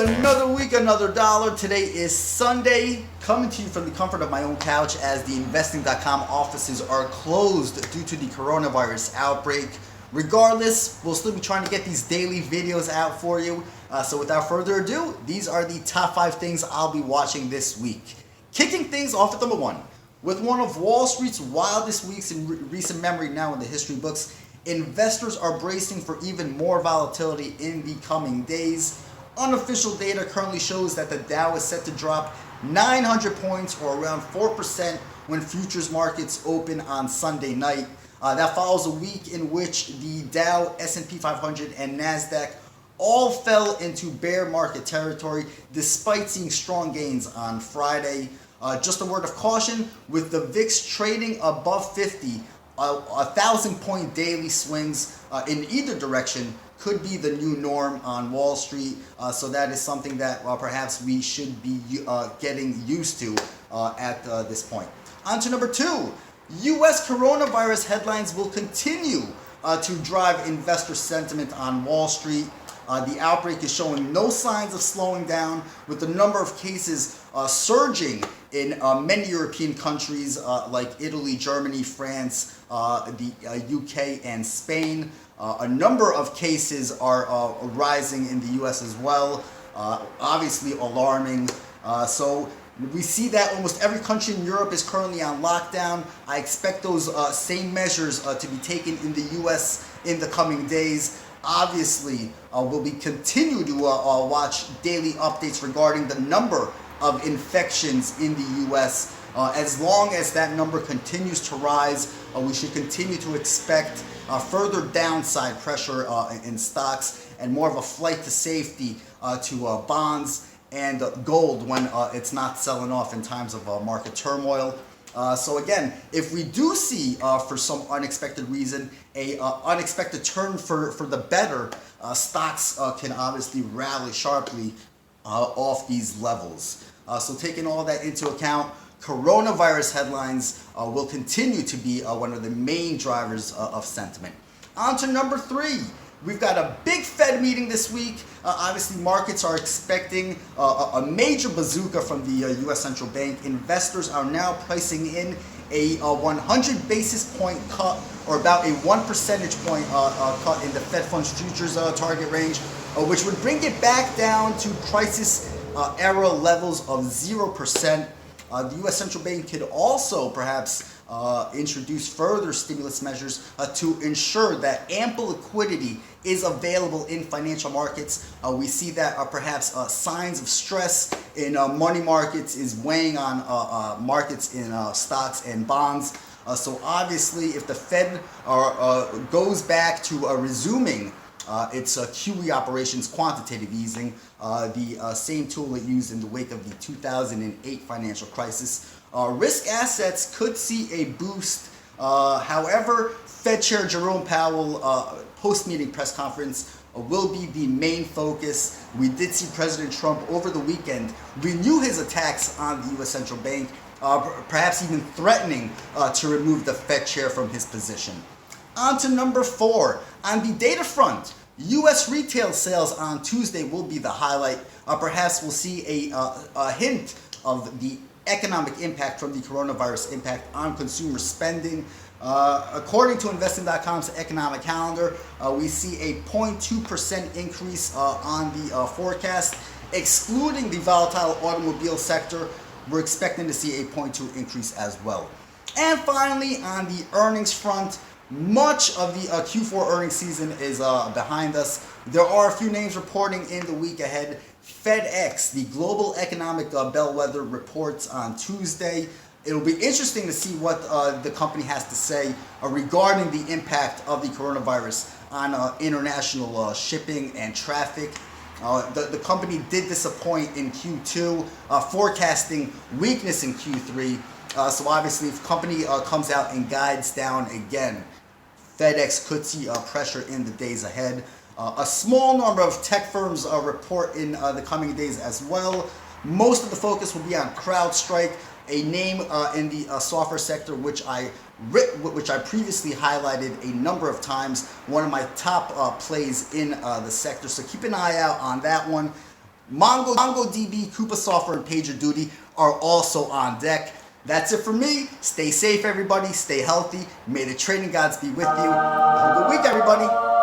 Another week, another dollar. Today is Sunday, coming to you from the comfort of my own couch as the Investing.com offices are closed due to the coronavirus outbreak. Regardless, we'll still be trying to get these daily videos out for you. So without further ado, these are the top 5 things I'll be watching this week. Kicking things off at number 1, with one of Wall Street's wildest weeks in recent memory now in the history books, investors are bracing for even more volatility in the coming days. Unofficial data currently shows that the Dow is set to drop 900 points or around 4% when futures markets open on Sunday night. That follows a week in which the Dow, S&P 500, and NASDAQ all fell into bear market territory despite seeing strong gains on Friday. Just a word of caution, with the VIX trading above 50, 1,000-point daily swings in either direction could be the new norm on Wall Street. So that is something that perhaps we should be getting used to at this point. On to number 2. U.S. coronavirus headlines will continue to drive investor sentiment on Wall Street. The outbreak is showing no signs of slowing down, with the number of cases surging in many European countries like Italy, Germany, France, the UK, and Spain. A number of cases are rising in the US as well, obviously alarming. So we see that almost every country in Europe is currently on lockdown. I expect those same measures to be taken in the US in the coming days. Obviously, we'll be continue to watch daily updates regarding the number of infections in the US. As long as that number continues to rise, we should continue to expect further downside pressure in stocks and more of a flight to safety to bonds and gold when it's not selling off in times of market turmoil. So again, if we do see, for some unexpected reason, a unexpected turn for the better, stocks can obviously rally sharply off these levels. So taking all that into account, coronavirus headlines will continue to be one of the main drivers of sentiment. On to number 3. We've got a big Fed meeting this week. Obviously, markets are expecting a major bazooka from the U.S. Central Bank. Investors are now pricing in a 100 basis point cut, or about a 1 percentage point cut in the Fed Funds Futures target range, which would bring it back down to crisis era levels of 0%. The U.S. Central Bank could also perhaps introduce further stimulus measures to ensure that ample liquidity is available in financial markets. We see that perhaps signs of stress in money markets is weighing on markets in stocks and bonds. So obviously, if the Fed goes back to resuming its QE operations, quantitative easing, the same tool it used in the wake of the 2008 financial crisis, risk assets could see a boost. However, Fed Chair Jerome Powell post-meeting press conference will be the main focus. We did see President Trump over the weekend renew his attacks on the U.S. Central Bank, perhaps even threatening to remove the Fed chair from his position. On to number 4. On the data front, U.S. retail sales on Tuesday will be the highlight. Perhaps we'll see a hint of the economic impact from the coronavirus impact on consumer spending. According to Investing.com's economic calendar, we see a 0.2% increase on the forecast. Excluding the volatile automobile sector, we're expecting to see a 0.2 increase as well. And finally, on the earnings front, much of the Q4 earnings season is behind us. There are a few names reporting in the week ahead. FedEx, the global economic bellwether, reports on Tuesday. It'll be interesting to see what the company has to say regarding the impact of the coronavirus on international shipping and traffic. The company did disappoint in Q2, forecasting weakness in Q3. So obviously, if the company comes out and guides down again, FedEx could see pressure in the days ahead. A small number of tech firms report in the coming days as well. Most of the focus will be on CrowdStrike, a name in the software sector which I previously highlighted a number of times, one of my top plays in the sector. So keep an eye out on that one. MongoDB, Coupa Software, and PagerDuty are also on deck. That's it for me. Stay safe, everybody. Stay healthy. May the trading gods be with you. Have a good week, everybody.